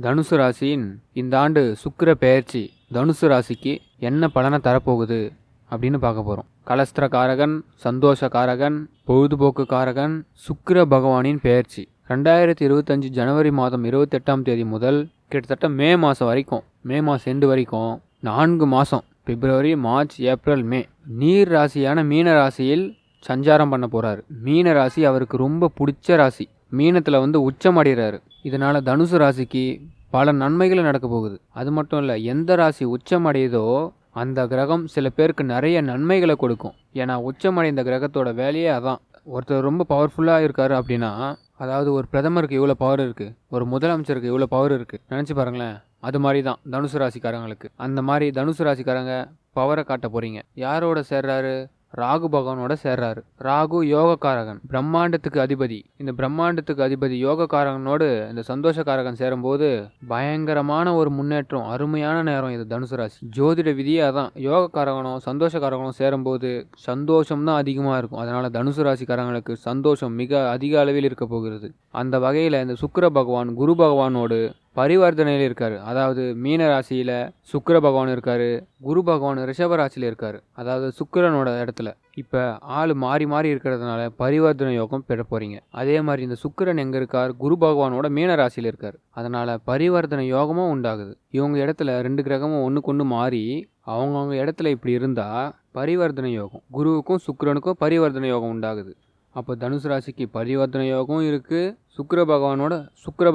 தனுசு ராசியின் இந்த ஆண்டு சுக்கிர பெயர்ச்சி தனுசு ராசிக்கு என்ன பலனை தரப்போகுது அப்படின்னு பார்க்க போகிறோம். கலஸ்திரகாரகன், சந்தோஷகாரகன், பொழுதுபோக்கு காரகன் சுக்கிர பகவானின் பெயர்ச்சி 2025 ஜனவரி மாதம் 28ஆம் தேதி முதல் கிட்டத்தட்ட மே மாதம் வரைக்கும், மே மாதம் எண்டு வரைக்கும் 4 மாதம், பிப்ரவரி, மார்ச், ஏப்ரல், மே, நீர் ராசியான மீன ராசியில் சஞ்சாரம் பண்ண போகிறாரு. மீன ராசி அவருக்கு ரொம்ப பிடிச்ச ராசி. மீனத்தில் உச்சம் அடைகிறாரு. இதனால் தனுசு ராசிக்கு பல நன்மைகள் நடக்க போகுது. அது மட்டும் இல்லை, எந்த ராசி உச்சம் அடையுதோ அந்த கிரகம் சில பேருக்கு நிறைய நன்மைகளை கொடுக்கும். ஏன்னா உச்சம் அடைந்த கிரகத்தோட வேலையே அதான். ஒருத்தர் ரொம்ப பவர்ஃபுல்லாக இருக்காரு அப்படின்னா, அதாவது ஒரு பிரதமருக்கு இவ்வளோ பவர் இருக்குது, ஒரு முதலமைச்சருக்கு இவ்வளோ பவர் இருக்குது, நினச்சி பாருங்களேன். அது மாதிரி தான் தனுசு ராசிக்காரங்களுக்கு. அந்த மாதிரி தனுசு ராசிக்காரங்க பவரை காட்ட போகிறீங்க. யாரோட சேர்றாரு? ராகு பகவானோட சேர்றாரு. ராகு யோகக்காரகன், பிரம்மாண்டத்துக்கு அதிபதி. இந்த பிரம்மாண்டத்துக்கு அதிபதி யோகக்காரகனோடு இந்த சந்தோஷக்காரகன் சேரும்போது பயங்கரமான ஒரு முன்னேற்றம், அருமையான நேரம் இது தனுசு ராசி. ஜோதிட விதியே அதான். யோகக்காரகனும் சந்தோஷக்காரகனும் சேரும்போது சந்தோஷம் தான் அதிகமாக இருக்கும். அதனால தனுசு ராசிக்காரங்களுக்கு சந்தோஷம் மிக அதிக அளவில் இருக்க போகிறது. அந்த வகையில் இந்த சுக்கிர பகவான் குரு பகவானோடு பரிவர்த்தனையில் இருக்காரு. அதாவது மீன ராசியில் சுக்கிர பகவான் இருக்காரு, குரு பகவான் ரிஷப ராசியில் இருக்காரு. அதாவது சுக்கிரனோட இடத்துல இப்போ ஆள் மாறி மாறி இருக்கிறதுனால பரிவர்த்தனை யோகம் பெற போறீங்க. அதே மாதிரி இந்த சுக்கிரன் எங்கே இருக்கார்? குரு பகவானோட மீன ராசியில் இருக்கார். அதனால பரிவர்த்தனை யோகமும் உண்டாகுது. இவங்க இடத்துல 2 கிரகமும் ஒன்றுக்கு ஒன்று மாறி அவங்கவுங்க இடத்துல இப்படி இருந்தால் பரிவர்த்தனை யோகம், குருவுக்கும் சுக்கிரனுக்கும் பரிவர்த்தனை யோகம் உண்டாகுது. அப்போ தனுசு ராசிக்கு பரிவர்த்தனை யோகம் இருக்குது. சுக்கிர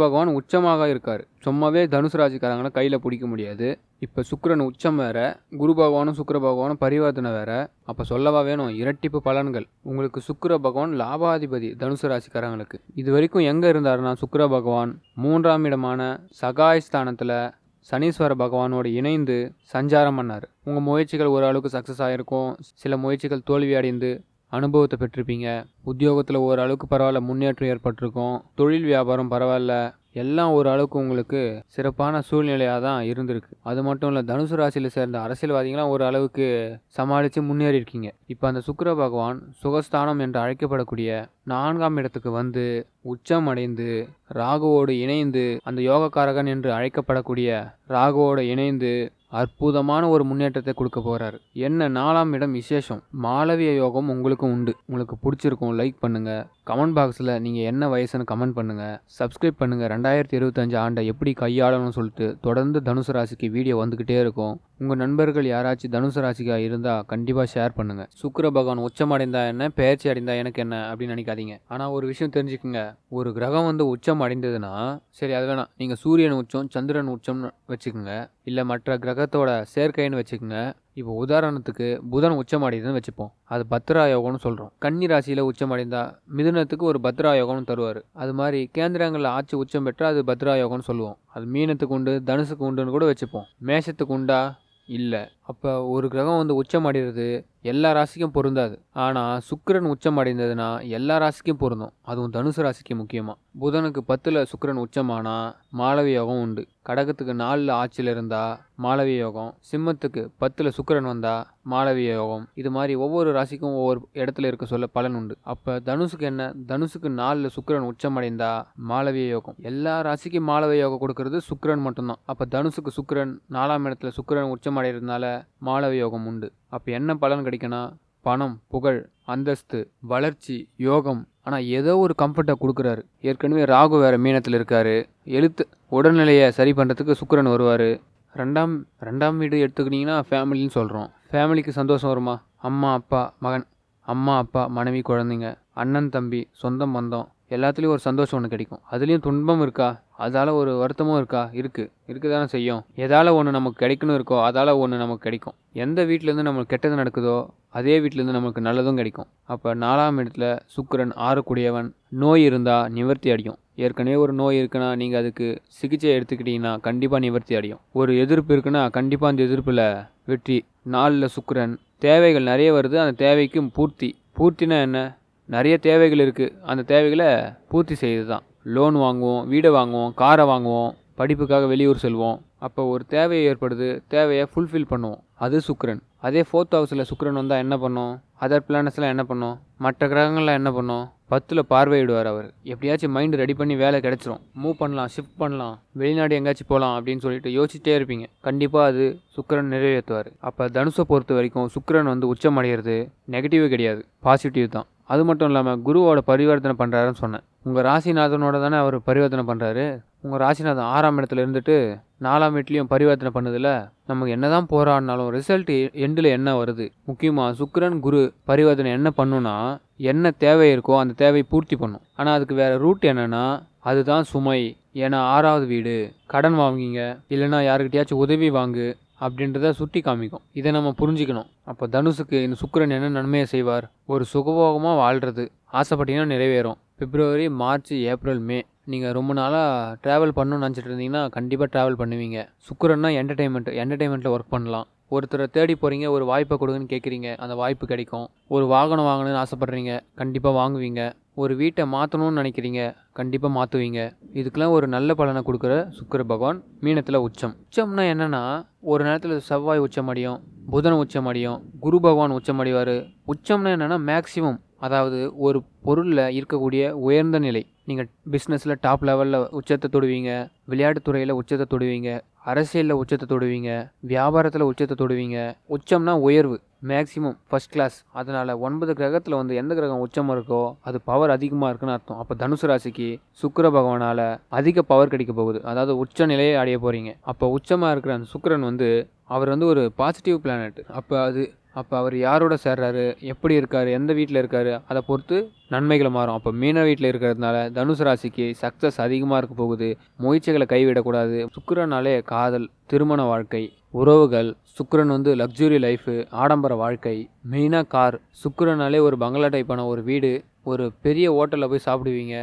பகவான் உச்சமாக இருக்கார். சும்மாவே தனுசு ராசிக்காரங்களை கையில் பிடிக்க முடியாது. இப்போ சுக்கிரன் உச்சம் வேற, குரு பகவானும் சுக்கிர பகவானும் பரிவர்த்தனை வேற. அப்போ சொல்லவா வேணும் இரட்டிப்பு பலன்கள். உங்களுக்கு சுக்கிர பகவான் லாபாதிபதி தனுசு ராசிக்காரங்களுக்கு. இது வரைக்கும் எங்கே இருந்தாருன்னா, சுக்கிர பகவான் 3ஆம் இடமான சகாயஸ்தானத்தில் சனீஸ்வர பகவானோடு இணைந்து சஞ்சாரம் பண்ணார். உங்கள் முயற்சிகள் ஓரளவுக்கு சக்ஸஸ் ஆகிருக்கும். சில முயற்சிகள் தோல்வி அடைந்து அனுபவத்தை பெற்றிருப்பீங்க. உத்தியோகத்தில் ஓரளவுக்கு பரவாயில்ல, முன்னேற்றம் ஏற்பட்டிருக்கும். தொழில் வியாபாரம் பரவாயில்ல, எல்லாம் ஓரளவுக்கு உங்களுக்கு சிறப்பான சூழ்நிலையாக தான் இருந்திருக்கு. அது மட்டும் இல்லை, தனுசு ராசியில் சேர்ந்த அரசியல்வாதிகளாம் ஒரு அளவுக்கு சமாளித்து முன்னேறி இருக்கீங்க. இப்போ அந்த சுக்கிர பகவான் சுகஸ்தானம் என்று அழைக்கப்படக்கூடிய 4ஆம் இடத்துக்கு உச்சம் அடைந்து ராகுவோடு இணைந்து, அந்த யோகக்காரகன் என்று அழைக்கப்படக்கூடிய ராகுவோடு இணைந்து அற்புதமான ஒரு முன்னேற்றத்தை கொடுக்க போகிறாரு. என்ன 4ஆம் இடம் விசேஷம். மாளவிய யோகம் உங்களுக்கும் உண்டு. உங்களுக்கு பிடிச்சிருக்கும், லைக் பண்ணுங்கள். கமெண்ட் பாக்ஸில் நீங்கள் என்ன வயசுன்னு கமெண்ட் பண்ணுங்கள். சப்ஸ்கிரைப் பண்ணுங்கள். 2025 ஆண்டை எப்படி கையாளணும்னு சொல்லிட்டு தொடர்ந்து தனுசு ராசிக்கு வீடியோ வந்துக்கிட்டே இருக்கும். உங்கள் நண்பர்கள் யாராச்சும் தனுசு ராசிக்காக இருந்தால் கண்டிப்பாக ஷேர் பண்ணுங்கள். சுக்கிர பகவான் உச்சம் அடைந்தா என்ன, பெயர்ச்சி அடைந்தா எனக்கு என்ன அப்படின்னு நினைக்காதீங்க. ஆனால் ஒரு விஷயம் தெரிஞ்சுக்குங்க, ஒரு கிரகம் உச்சம் அடைந்ததுன்னா சரி, அது வேணாம், நீங்கள் சூரியன் உச்சம், சந்திரன் உச்சம்னு வச்சுக்கோங்க, இல்லை மற்ற கிரகத்தோட சேர்க்கைன்னு வச்சுக்கோங்க. இப்போ உதாரணத்துக்கு புதன் உச்சம் அடையுதுன்னு வச்சுப்போம். அது பத்ரா யோகம்னு சொல்கிறோம். கன்னி ராசியில் உச்சம் அடைந்தா மிதுனத்துக்கு ஒரு பத்ரா யோகம்னு தருவார். அது மாதிரி கேந்திரங்களில் ஆட்சி உச்சம் பெற்றால் அது பத்ரா யோகம்னு சொல்லுவோம். அது மீனத்துக்கு உண்டு, தனுசுக்கு உண்டுன்னு கூட வச்சுப்போம். மேஷத்துக்கு உண்டா? இல்லை. அப்போ ஒரு கிரகம் உச்சம் அடைகிறது எல்லா ராசிக்கும் பொருந்தாது. ஆனால் சுக்கிரன் உச்சம் அடைந்ததுன்னா எல்லா ராசிக்கும் பொருந்தும். அதுவும் தனுசு ராசிக்கு முக்கியமாக. புதனுக்கு 10ல் சுக்கிரன் உச்சமானால் மாளவிய யோகம் உண்டு. கடகத்துக்கு 4ல் ஆட்சியில் இருந்தால் மாளவிய யோகம். சிம்மத்துக்கு 10ல் சுக்கிரன் வந்தால் மாளவிய யோகம். இது மாதிரி ஒவ்வொரு ராசிக்கும் ஒவ்வொரு இடத்துல இருக்க சொல்ல பலன் உண்டு. அப்போ தனுசுக்கு என்ன? தனுசுக்கு 4ல் சுக்கிரன் உச்சம் அடைந்தா மாளவிய யோகம். எல்லா ராசிக்கும் மாளவிய யோகம் கொடுக்கறது சுக்கிரன் மட்டும்தான். அப்போ தனுசுக்கு சுக்கிரன் 4ஆம் இடத்துல சுக்கிரன் உச்சம் அடைகிறதுனால மாளவிய யோகம் உண்டு. அப்போ என்ன பலன் கிடைக்குன்னா, பணம், புகழ், அந்தஸ்து, வளர்ச்சி, யோகம். ஆனால் ஏதோ ஒரு கம்ஃபர்ட்டை கொடுக்குறாரு. ஏற்கனவே ராகு வேறு மீனத்தில் இருக்காரு. உடல்நிலையை சரி பண்ணுறதுக்கு சுக்கிரன் வருவார். ரெண்டாம் வீடு எடுத்துக்கிட்டிங்கன்னா ஃபேமிலின்னு சொல்கிறோம். ஃபேமிலிக்கு சந்தோஷம் வருமா? அம்மா அப்பா மகன், அம்மா அப்பா மனைவி குழந்தைங்க, அண்ணன் தம்பி, சொந்தம் பந்தம், எல்லாத்துலேயும் ஒரு சந்தோஷம் ஒன்று கிடைக்கும். அதுலேயும் துன்பம் இருக்கா? அதால் ஒரு வருத்தமும் இருக்கா? இருக்கு தானே செய்யும். எதால் ஒன்று நமக்கு கிடைக்கணும் இருக்கோ அதால் ஒன்று நமக்கு கிடைக்கும். எந்த வீட்டிலேருந்து நம்மளுக்கு கெட்டது நடக்குதோ அதே வீட்டிலேருந்து நமக்கு நல்லதும் கிடைக்கும். அப்போ 4ஆம் இடத்துல சுக்கிரன் 6 நோய் இருந்தால் நிவர்த்தி அடையும். ஏற்கனவே ஒரு நோய் இருக்குன்னா நீங்கள் அதுக்கு சிகிச்சை எடுத்துக்கிட்டிங்கன்னா கண்டிப்பாக நிவர்த்தி அடையும். ஒரு எதிர்ப்பு இருக்குன்னா கண்டிப்பாக அந்த எதிர்ப்பில் வெற்றி. 4ல் சுக்கிரன். தேவைகள் நிறைய வருது, அந்த தேவைக்கு பூர்த்தினா என்ன? நிறைய தேவைகள் இருக்குது, அந்த தேவைகளை பூர்த்தி செய்யுது தான். லோன் வாங்குவோம், வீடை வாங்குவோம், காரை வாங்குவோம், படிப்புக்காக வெளியூர் செல்வோம். அப்போ ஒரு தேவை ஏற்படுது, தேவையை ஃபுல்ஃபில் பண்ணுவோம். அது சுக்கிரன். அதே 4th ஹவுஸில் சுக்கிரன் வந்தால் என்ன பண்ணும்? அதர் பிளானட்ஸ்லாம் என்ன பண்ணும்? மற்ற கிரகங்கள்லாம் என்ன பண்ணும்? 10ல் பார்வையிடுவார். அவர் எப்படியாச்சும் மைண்டு ரெடி பண்ணி வேலை கிடச்சிரும், மூவ் பண்ணலாம், ஷிஃப்ட் பண்ணலாம், வெளிநாடு எங்கேயாச்சும் போகலாம் அப்படின்னு சொல்லிட்டு யோசிச்சிட்டே இருப்பீங்க. கண்டிப்பாக அது சுக்கிரன் நிறைவேற்றுவார். அப்போ தனுசை பொறுத்த வரைக்கும் சுக்கிரன் வந்து உச்சம் அடைகிறது நெகட்டிவ் கிடையாது, பாசிட்டிவ் தான். அது மட்டும் இல்லாமல் குருவோட பரிவர்த்தனை பண்ணுறாருன்னு சொன்னேன். உங்கள் ராசிநாதனோட தானே அவர் பரிவர்த்தனை பண்ணுறாரு. உங்கள் ராசிநாதன் 6ஆம் இடத்துல இருந்துட்டு 4ஆம் வீட்லேயும் பரிவர்த்தனை பண்ணதில் நமக்கு என்ன தான் போராடினாலும் ரிசல்ட் எண்டில் என்ன வருது. முக்கியமாக சுக்கிரன் குரு பரிவர்த்தனை என்ன பண்ணுன்னா, என்ன தேவை இருக்கோ அந்த தேவை பூர்த்தி பண்ணும். ஆனால் அதுக்கு வேறு ரூட் என்னென்னா, அதுதான் சுமை. ஏன்னா 6வது வீடு, கடன் வாங்குவீங்க, இல்லைன்னா யாருக்கிட்டையாச்சும் உதவி வாங்கு அப்படின்றத சுட்டி காமிக்கும். இதை நம்ம புரிஞ்சுக்கணும். அப்போ தனுசுக்கு இந்த சுக்கிரன் என்ன நன்மையை செய்வார்? ஒரு சுகபோகமாக வாழ்கிறது, ஆசைப்பட்டீங்கன்னா நிறைவேறும். பிப்ரவரி, மார்ச், ஏப்ரல், மே நீங்கள் ரொம்ப நாளாக ட்ராவல் பண்ணணும்னு நினச்சிட்டு இருந்தீங்கன்னா கண்டிப்பாக ட்ராவல் பண்ணுவீங்க. சுக்கிரன்னா என்டர்டெயின்மெண்ட்டில் ஒர்க் பண்ணலாம். ஒருத்தரை தேடி போகிறீங்க, ஒரு வாய்ப்பை கொடுங்கன்னு கேட்குறீங்க, அந்த வாய்ப்பு கிடைக்கும். ஒரு வாகனம் வாங்கணும்னு ஆசைப்பட்றீங்க, கண்டிப்பாக வாங்குவீங்க. ஒரு வீட்டை மாற்றணும்னு நினைக்கிறீங்க, கண்டிப்பாக மாற்றுவீங்க. இதுக்கெல்லாம் ஒரு நல்ல பலனை கொடுக்குற சுக்கிர பகவான் மீனத்தில் உச்சம். உச்சம்னா என்னென்னா, ஒரு நேரத்தில் செவ்வாய் உச்சம் அடையும், புதன் உச்சம் அடையும், குரு பகவான் உச்சம் அடைவார். உச்சம்னா என்னென்னா மேக்சிமம், அதாவது ஒரு பொருளில் இருக்கக்கூடிய உயர்ந்த நிலை. நீங்கள் பிஸ்னஸில் டாப் லெவலில் உச்சத்தை தொடுவீங்க, விளையாட்டுத்துறையில் உச்சத்தை தொடுவீங்க, அரசியலில் உச்சத்தை தொடுவீங்க, வியாபாரத்தில் உச்சத்தை தொடுவீங்க. உச்சம்னா உயர்வு, மேக்சிமம், ஃபர்ஸ்ட் கிளாஸ். அதனால் 9 கிரகத்தில் வந்து எந்த கிரகம் உச்சம் இருக்கோ அது பவர் அதிகமாக இருக்குன்னு அர்த்தம். அப்போ தனுசு ராசிக்கு சுக்கிர பகவானால் அதிக பவர் கிடைக்க போகுது, அதாவது உச்ச நிலையை அடைய போகிறீங்க. அப்போ உச்சமாக இருக்கிற அந்த சுக்கிரன் வந்து அவர் வந்து ஒரு பாசிட்டிவ் பிளானட். அப்போ அவர் யாரோட சேர்றாரு, எப்படி இருக்கார், எந்த வீட்டில் இருக்கார், அதை பொறுத்து நன்மைகளை மாறும். அப்போ மீன வீட்டில் இருக்கிறதுனால தனுசு ராசிக்கு சக்ஸஸ் அதிகமாக இருக்க போகுது. முயற்சிகளை கைவிடக்கூடாது. சுக்கிரனாலே காதல், திருமண வாழ்க்கை, உறவுகள். சுக்கிரன் வந்து லக்ஸுரி லைஃபு, ஆடம்பர வாழ்க்கை, மெயினாக கார். சுக்கிரனாலே ஒரு பங்களா டைப்பான ஒரு வீடு, ஒரு பெரிய ஹோட்டலில் போய் சாப்பிடுவீங்க,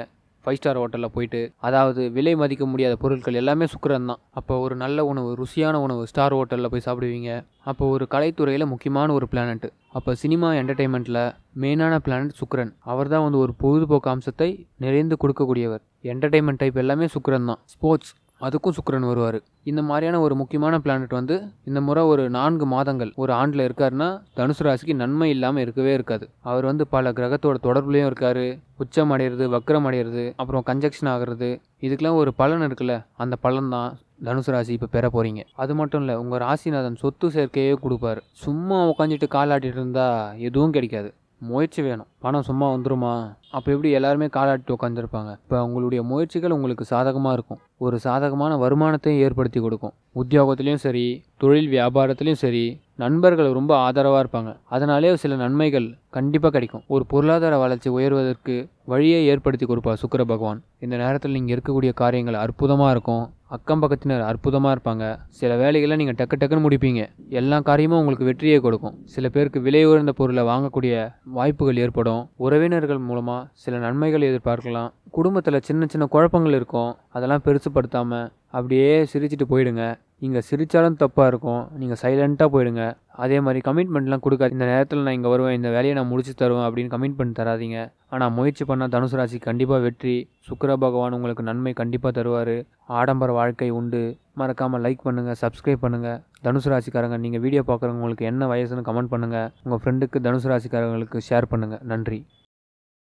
5 ஸ்டார் ஹோட்டலில் போயிட்டு. அதாவது விலை மதிக்க முடியாத பொருட்கள் எல்லாமே சுக்கிரன் தான். அப்போ ஒரு நல்ல உணவு, ருசியான உணவு, ஸ்டார் ஹோட்டலில் போய் சாப்பிடுவீங்க. அப்போ ஒரு கலைத்துறையில் முக்கியமான ஒரு பிளானட். அப்போ சினிமா என்டர்டெயின்மெண்ட்டில் மெயினான பிளானட் சுக்கிரன். அவர் தான் வந்து ஒரு பொழுதுபோக்கு அம்சத்தை நிறைந்து கொடுக்கக்கூடியவர். என்டர்டெயின்மெண்ட் டைப் எல்லாமே சுக்கிரன் தான். ஸ்போர்ட்ஸ், அதுக்கும் சுக்கிரன் வருவார். இந்த மாதிரியான ஒரு முக்கியமான பிளானட் வந்து இந்த முறை ஒரு 4 மாதங்கள் ஒரு ஆண்டில் இருக்காருன்னா தனுசு ராசிக்கு நன்மை இல்லாமல் இருக்கவே இருக்காது. அவர் வந்து பல கிரகத்தோட தொடர்புலையும் இருக்கார். உச்சம் அடைகிறது, வக்ரம் அடைகிறது, அப்புறம் கன்ஜெக்ஷன் ஆகிறது. இதுக்கெல்லாம் ஒரு பலன் இருக்குல்ல, அந்த பலன் தான் தனுசு ராசி இப்போ பெற போகிறீங்க. அது மட்டும் இல்லை, உங்கள் ராசிநாதன் சொத்து சேர்க்கையே கொடுப்பாரு. சும்மா உட்காந்துட்டு காலாட்டிட்டு இருந்தால் எதுவும் கிடைக்காது. முயற்சி வேணும். பணம் சும்மா வந்துருமா? அப்போ எப்படி எல்லாருமே காலாட்டிட்டு உட்காந்துருப்பாங்க? இப்போ உங்களுடைய முயற்சிகள் உங்களுக்கு சாதகமாக இருக்கும். ஒரு சாதகமான வருமானத்தையும் ஏற்படுத்தி கொடுக்கும். உத்தியோகத்துலேயும் சரி, தொழில் வியாபாரத்துலேயும் சரி, நண்பர்கள் ரொம்ப ஆதரவாக இருப்பாங்க. அதனாலே சில நன்மைகள் கண்டிப்பாக கிடைக்கும். ஒரு பொருளாதார வளர்ச்சி உயர்வதற்கு வழியை ஏற்படுத்தி கொடுப்பார் சுக்கிர பகவான். இந்த நேரத்தில் நீங்கள் இருக்கக்கூடிய காரியங்கள் அற்புதமாக இருக்கும். அக்கம் பக்கத்தினர் அற்புதமாக இருப்பாங்க. சில வேலைகளை நீங்கள் டக்குன்னு முடிப்பீங்க. எல்லா காரியமும் உங்களுக்கு வெற்றியை கொடுக்கும். சில பேருக்கு விலை உயர்ந்த பொருளை வாங்கக்கூடிய வாய்ப்புகள் ஏற்படும். உறவினர்கள் மூலமாக சில நன்மைகள் எதிர்பார்க்கலாம். குடும்பத்தில் சின்ன சின்ன குழப்பங்கள் இருக்கும், அதெல்லாம் பெருசுப்படுத்தாமல் அப்படியே சிரிச்சிட்டு போயிடுங்க. நீங்கள் சிரித்தாலும் தப்பாக இருக்கும், நீங்கள் சைலண்ட்டாக போயிடுங்க. அதே மாதிரி கமிட்மெண்ட்லாம் கொடுக்காது. இந்த நேரத்தில் நான் இங்கே வருவேன், இந்த வேலையை நான் முடிச்சு தருவேன் அப்படின்னு கமிட்மெண்ட் தராதிங்க. ஆனால் முயற்சி பண்ணால் தனுசு ராசி கண்டிப்பாக வெற்றி. சுக்கிர பகவான் உங்களுக்கு நன்மை கண்டிப்பாக தருவார். ஆடம்பர வாழ்க்கை உண்டு. மறக்காமல் லைக் பண்ணுங்கள், சப்ஸ்கிரைப் பண்ணுங்கள். தனுசு ராசிக்காரங்க, நீங்கள் வீடியோ பார்க்குறவங்களுக்கு என்ன வயசுன்னு கமெண்ட் பண்ணுங்கள். உங்கள் ஃப்ரெண்டுக்கு தனுசு ராசிக்காரங்களுக்கு ஷேர் பண்ணுங்கள். நன்றி.